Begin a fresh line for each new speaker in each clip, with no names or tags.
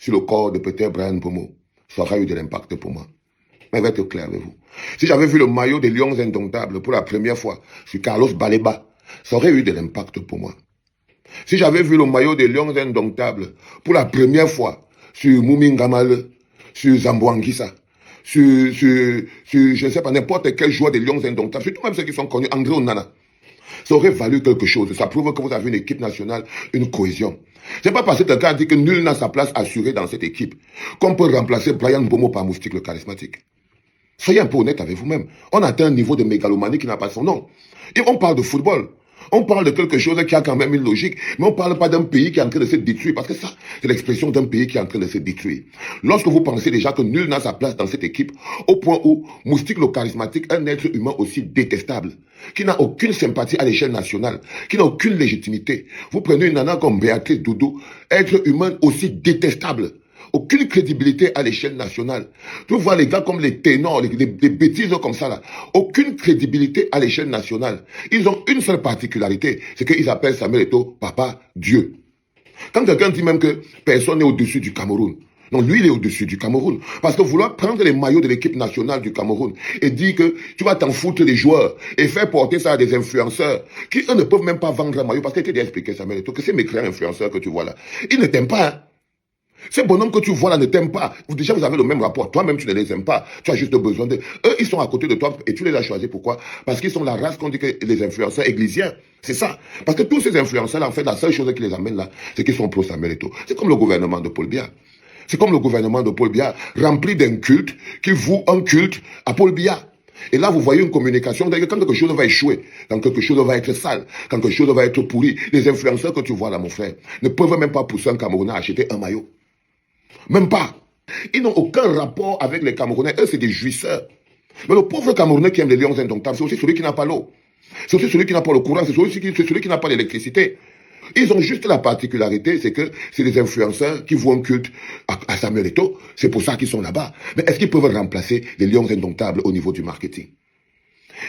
sur le corps de peut-être Bryan Mbeumo, ça aurait eu de l'impact pour moi. Mais je vais être clair avec vous. Si j'avais vu le maillot des Lions Indomptables pour la première fois sur Carlos Baleba, ça aurait eu de l'impact pour moi. Si j'avais vu le maillot des Lions Indomptables pour la première fois sur Moumi Ngamale, sur Zambo Anguissa, sur, je ne sais pas, n'importe quel joueur des Lions Indomptables, surtout même ceux qui sont connus, André Onana, ça aurait valu quelque chose. Ça prouve que vous avez une équipe nationale, une cohésion. C'est pas parce que quelqu'un dit que nul n'a sa place assurée dans cette équipe qu'on peut remplacer Bryan Mbeumo par Moustique le charismatique. Soyez un peu honnête avec vous-même. On atteint un niveau de mégalomanie qui n'a pas son nom. Et on parle de football. On parle de quelque chose qui a quand même une logique, mais on ne parle pas d'un pays qui est en train de se détruire, parce que ça, c'est l'expression d'un pays qui est en train de se détruire. Lorsque vous pensez déjà que nul n'a sa place dans cette équipe, au point où Moustique le charismatique, un être humain aussi détestable, qui n'a aucune sympathie à l'échelle nationale, qui n'a aucune légitimité. Vous prenez une nana comme Béatrice Doudou, être humain aussi détestable, aucune crédibilité à l'échelle nationale. Tu vois les gars comme les ténors, les bêtises comme ça là, aucune crédibilité à l'échelle nationale. Ils ont une seule particularité, c'est qu'ils appellent Samuel Eto'o Papa Dieu. Quand quelqu'un dit même que personne n'est au-dessus du Cameroun, non, lui il est au-dessus du Cameroun. Parce que vouloir prendre les maillots de l'équipe nationale du Cameroun et dire que tu vas t'en foutre des joueurs et faire porter ça à des influenceurs qui eux ne peuvent même pas vendre un maillot, parce que tu t'es expliqué Samuel Eto'o que ces mécréants influenceurs que tu vois là, ils ne t'aiment pas, hein. Ces bonhommes que tu vois là ne t'aiment pas. Déjà, vous avez le même rapport. Toi-même, tu ne les aimes pas. Tu as juste besoin d'eux. Eux, ils sont à côté de toi et tu les as choisis. Pourquoi? Parce qu'ils sont la race qu'on dit que les influenceurs églisiens. C'est ça. Parce que tous ces influenceurs-là, en fait, la seule chose qui les amène là, c'est qu'ils sont pro Samuel Eto'o. C'est comme le gouvernement de Paul Biya. C'est comme le gouvernement de Paul Biya, rempli d'un culte qui voue un culte à Paul Biya. Et là, vous voyez une communication, quand quelque chose va échouer, quand quelque chose va être sale, quand quelque chose va être pourri, les influenceurs que tu vois là, mon frère, ne peuvent même pas pousser un Camerounais à acheter un maillot. Même pas. Ils n'ont aucun rapport avec les Camerounais. Eux, c'est des jouisseurs. Mais le pauvre Camerounais qui aime les Lions Indomptables, c'est aussi celui qui n'a pas l'eau. C'est aussi celui qui n'a pas le courant. C'est celui qui n'a pas l'électricité. Ils ont juste la particularité, c'est que c'est des influenceurs qui vont un culte à Samuel Eto'o. C'est pour ça qu'ils sont là-bas. Mais est-ce qu'ils peuvent remplacer les Lions Indomptables au niveau du marketing?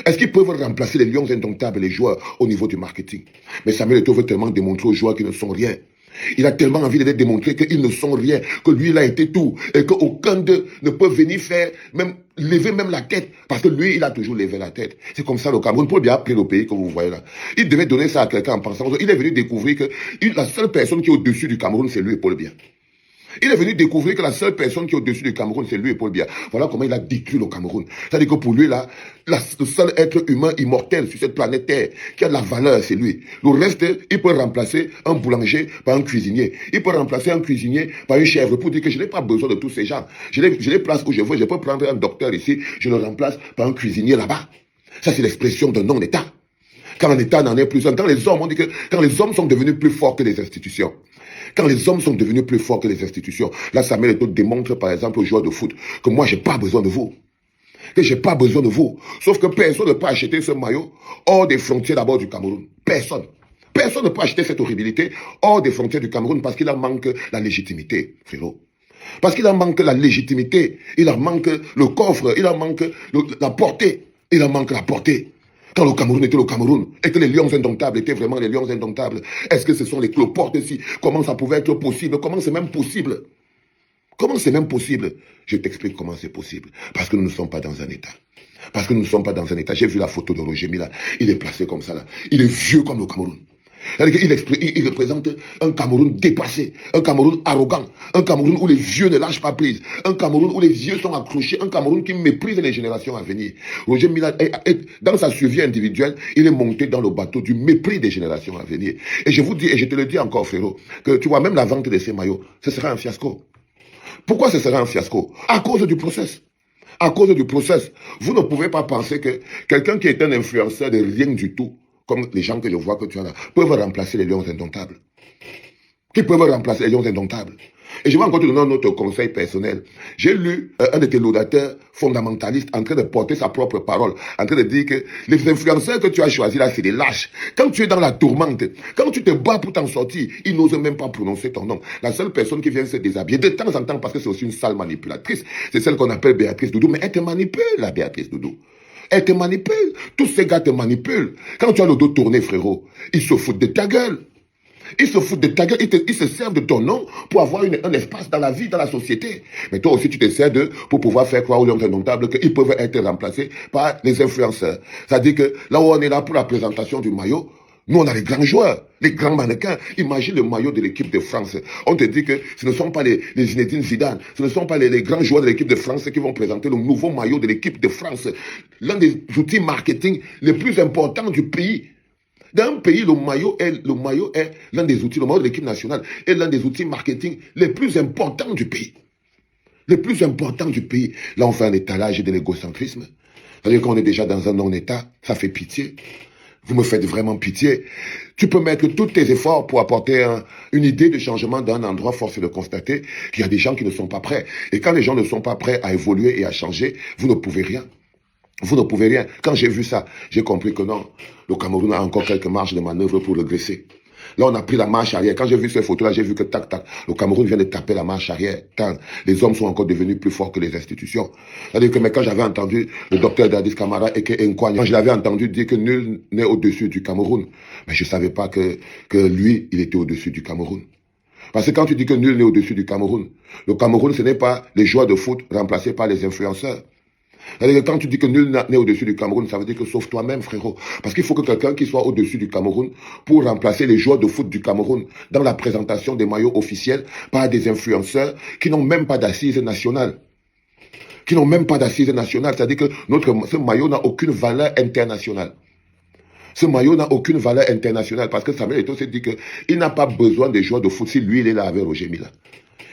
Est-ce qu'ils peuvent remplacer les Lions Indomptables, les joueurs, au niveau du marketing? Mais Samuel Eto'o veut tellement démontrer aux joueurs qu'ils ne sont rien. Il a tellement envie de démontrer qu'ils ne sont rien, que lui, il a été tout, et qu'aucun d'eux ne peut venir faire, même lever même la tête, parce que lui, il a toujours levé la tête. C'est comme ça le Cameroun. Paul Biya a pris le pays que vous voyez là. Il devait donner ça à quelqu'un en pensant. Il est venu découvrir que la seule personne qui est au-dessus du Cameroun, c'est lui et Paul Biya. Il est venu découvrir que la seule personne qui est au-dessus du Cameroun, c'est lui et Paul Biya. Voilà comment il a détruit le Cameroun. C'est-à-dire que pour lui, là, le seul être humain immortel sur cette planète Terre qui a de la valeur, c'est lui. Le reste, il peut remplacer un boulanger par un cuisinier. Il peut remplacer un cuisinier par une chèvre pour dire que je n'ai pas besoin de tous ces gens. Je les place où je veux. Je peux prendre un docteur ici, je le remplace par un cuisinier là-bas. Ça, c'est l'expression d'un non-État. Quand un État n'en est plus un, quand les hommes, on dit que quand les hommes sont devenus plus forts que les institutions, quand les hommes sont devenus plus forts que les institutions, là, Samuel Eto'o démontre, par exemple, aux joueurs de foot, que moi, j'ai pas besoin de vous. Que j'ai pas besoin de vous. Sauf que personne ne peut acheter ce maillot hors des frontières d'abord du Cameroun. Personne. Personne ne peut acheter cette horribilité hors des frontières du Cameroun parce qu'il en manque la légitimité, frérot. Parce qu'il en manque la légitimité, il en manque le coffre, il en manque la portée, il en manque la portée. Quand le Cameroun était le Cameroun, et que les Lions Indomptables étaient vraiment les Lions Indomptables, est-ce que ce sont les cloportes-ci? Comment ça pouvait être possible? Comment c'est même possible? Comment c'est même possible? Je t'explique comment c'est possible. Parce que nous ne sommes pas dans un État. Parce que nous ne sommes pas dans un État. J'ai vu la photo de Roger Mila. Il est placé comme ça là. Il est vieux comme le Cameroun. Il représente un Cameroun dépassé, un Cameroun arrogant, un Cameroun où les vieux ne lâchent pas prise, un Cameroun où les vieux sont accrochés, un Cameroun qui méprise les générations à venir. Roger Mila, dans sa survie individuelle, il est monté dans le bateau du mépris des générations à venir. Et je vous dis, et je te le dis encore, frérot, que tu vois, même la vente de ces maillots, ce sera un fiasco. Pourquoi ce sera un fiasco? À cause du process. À cause du process. Vous ne pouvez pas penser que quelqu'un qui est un influenceur de rien du tout, comme les gens que je vois que tu as là, peuvent remplacer les Lions Indomptables. Qui peuvent remplacer les Lions Indomptables. Et je vais encore te donner un autre conseil personnel. J'ai lu un de tes laudateurs fondamentalistes en train de porter sa propre parole, en train de dire que les influenceurs que tu as choisis là, c'est des lâches. Quand tu es dans la tourmente, quand tu te bats pour t'en sortir, ils n'osent même pas prononcer ton nom. La seule personne qui vient se déshabiller de temps en temps, parce que c'est aussi une sale manipulatrice, c'est celle qu'on appelle Béatrice Doudou. Mais elle te manipule, la Béatrice Doudou. Elle te manipule. Tous ces gars te manipulent. Quand tu as le dos tourné, frérot, ils se foutent de ta gueule. Ils se foutent de ta gueule, ils se servent de ton nom pour avoir un espace dans la vie, dans la société. Mais toi aussi, tu te sers d'eux pour pouvoir faire croire aux lions indomptables qu'ils peuvent être remplacés par les influenceurs. C'est-à-dire que là où on est là pour la présentation du maillot, nous, on a les grands joueurs, les grands mannequins. Imagine le maillot de l'équipe de France. On te dit que ce ne sont pas les Zinedine Zidane, ce ne sont pas les grands joueurs de l'équipe de France qui vont présenter le nouveau maillot de l'équipe de France. L'un des outils marketing les plus importants du pays. Dans un pays, le maillot est l'un des outils, le maillot de l'équipe nationale est l'un des outils marketing les plus importants du pays. Les plus importants du pays. Là, on fait un étalage de l'égocentrisme. C'est-à-dire qu'on est déjà dans un non-état, ça fait pitié. Vous me faites vraiment pitié. Tu peux mettre tous tes efforts pour apporter une idée de changement dans un endroit, force est de constater qu'il y a des gens qui ne sont pas prêts. Et quand les gens ne sont pas prêts à évoluer et à changer, vous ne pouvez rien. Vous ne pouvez rien. Quand j'ai vu ça, j'ai compris que non, le Cameroun a encore quelques marges de manœuvre pour regresser. Là, on a pris la marche arrière. Quand j'ai vu ces photos-là, j'ai vu que tac, tac, le Cameroun vient de taper la marche arrière. Tant, les hommes sont encore devenus plus forts que les institutions. C'est-à-dire que mais quand j'avais entendu le docteur Dadis Camara et que Nkwanya, quand je l'avais entendu dire que nul n'est au-dessus du Cameroun, mais je ne savais pas que lui, il était au-dessus du Cameroun. Parce que quand tu dis que nul n'est au-dessus du Cameroun, le Cameroun, ce n'est pas les joueurs de foot remplacés par les influenceurs. C'est-à-dire que quand tu dis que nul n'est au-dessus du Cameroun, ça veut dire que sauf toi-même, frérot. Parce qu'il faut que quelqu'un qui soit au-dessus du Cameroun pour remplacer les joueurs de foot du Cameroun dans la présentation des maillots officiels par des influenceurs qui n'ont même pas d'assises nationales. Qui n'ont même pas d'assises nationales. C'est-à-dire que ce maillot n'a aucune valeur internationale. Ce maillot n'a aucune valeur internationale parce que Samuel Eto'o s'est dit qu'il n'a pas besoin des joueurs de foot si lui, il est là avec Roger Mila.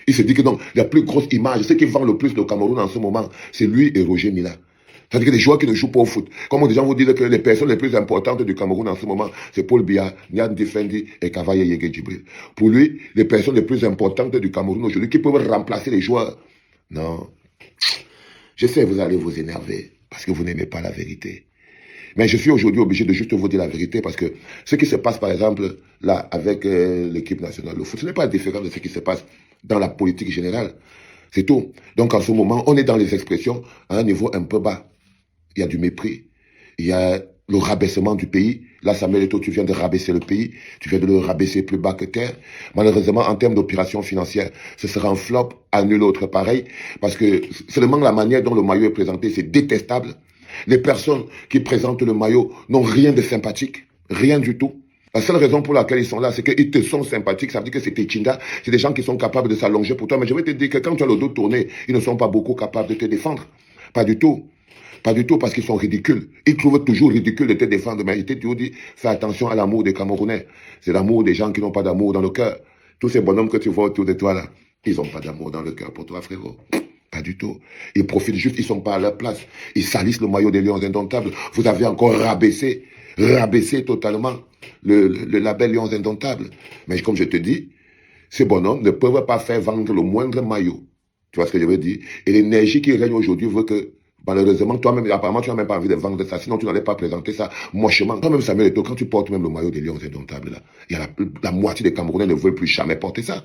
Il se dit que non, la plus grosse image, ce qui vend le plus le Cameroun en ce moment, c'est lui et Roger Mila. C'est-à-dire que les joueurs qui ne jouent pas au foot. Comme des gens vous disent que les personnes les plus importantes du Cameroun en ce moment, c'est Paul Biya, Nian Difendi et Kavaye Yege Djibril. Pour lui, les personnes les plus importantes du Cameroun aujourd'hui qui peuvent remplacer les joueurs. Non. Je sais, vous allez vous énerver parce que vous n'aimez pas la vérité. Mais je suis aujourd'hui obligé de juste vous dire la vérité parce que ce qui se passe, par exemple, là, avec l'équipe nationale de foot, ce n'est pas différent de ce qui se passe dans la politique générale. C'est tout. Donc, en ce moment, on est dans les expressions à un niveau un peu bas. Il y a du mépris. Il y a le rabaissement du pays. Là, Samuel Eto'o, tu viens de rabaisser le pays. Tu viens de le rabaisser plus bas que terre. Malheureusement, en termes d'opération financière, ce sera un flop à nul autre pareil. Parce que seulement la manière dont le maillot est présenté, c'est détestable. Les personnes qui présentent le maillot n'ont rien de sympathique, rien du tout. La seule raison pour laquelle ils sont là, c'est qu'ils te sont sympathiques. Ça veut dire que c'est tes chindas, c'est des gens qui sont capables de s'allonger pour toi. Mais je vais te dire que quand tu as le dos tourné, ils ne sont pas beaucoup capables de te défendre. Pas du tout. Pas du tout parce qu'ils sont ridicules. Ils trouvent toujours ridicule de te défendre. Mais je t'ai toujours dit, fais attention à l'amour des Camerounais. C'est l'amour des gens qui n'ont pas d'amour dans le cœur. Tous ces bonhommes que tu vois autour de toi là, ils n'ont pas d'amour dans le cœur pour toi, frérot. Pas du tout. Ils profitent juste, ils ne sont pas à leur place. Ils salissent le maillot des Lions Indomptables. Vous avez encore rabaissé totalement le label Lions Indomptables. Mais comme je te dis, ces bonhommes ne peuvent pas faire vendre le moindre maillot. Tu vois ce que je veux dire? Et l'énergie qui règne aujourd'hui veut que, malheureusement, toi-même, apparemment, tu n'as même pas envie de vendre ça, sinon tu n'allais pas présenter ça mochement. Toi-même, Samuel Eto'o, quand tu portes même le maillot des Lions Indomptables, là, il y a la moitié des Camerounais ne veulent plus jamais porter ça.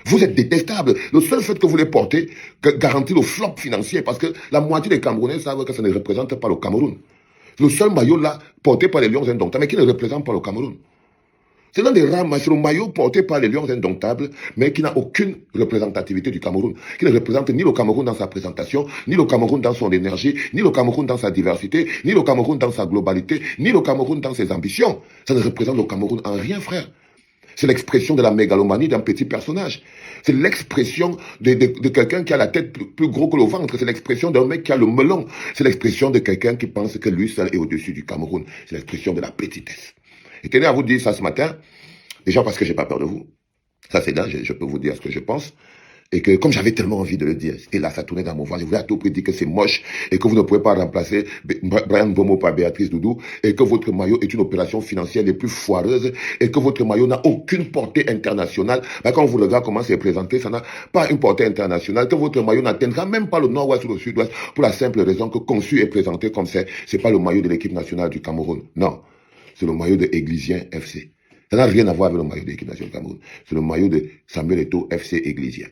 Vous êtes détestables. Le seul fait que vous les portez garantit le flop financier parce que la moitié des Camerounais savent que ça ne représente pas le Cameroun. Le seul maillot là, porté par les Lions Indomptables, mais qui ne représente pas le Cameroun. C'est l'un des rares, c'est le maillot porté par les Lions Indomptables, mais qui n'a aucune représentativité du Cameroun, qui ne représente ni le Cameroun dans sa présentation, ni le Cameroun dans son énergie, ni le Cameroun dans sa diversité, ni le Cameroun dans sa globalité, ni le Cameroun dans ses ambitions. Ça ne représente le Cameroun en rien, frère. C'est l'expression de la mégalomanie d'un petit personnage. C'est l'expression de quelqu'un qui a la tête plus gros que le ventre. C'est l'expression d'un mec qui a le melon. C'est l'expression de quelqu'un qui pense que lui seul est au-dessus du Cameroun. C'est l'expression de la petitesse. Et tenez à vous dire ça ce matin, déjà parce que j'ai pas peur de vous. Ça c'est là, je peux vous dire ce que je pense. Et que comme j'avais tellement envie de le dire, et là ça tournait dans mon ventre, je voulais à tout prix dire que c'est moche et que vous ne pouvez pas remplacer Brian Bomo par Béatrice Doudou et que votre maillot est une opération financière les plus foireuses et que votre maillot n'a aucune portée internationale. Mais quand vous regardez comment c'est présenté, ça n'a pas une portée internationale, que votre maillot n'atteindra même pas le nord-ouest ou le sud-ouest pour la simple raison que conçu et présenté comme c'est pas le maillot de l'équipe nationale du Cameroun. Non, c'est le maillot de Églisien FC. Ça n'a rien à voir avec le maillot de l'équipe nationale du Cameroun. C'est le maillot de Samuel Eto'o FC Églisien.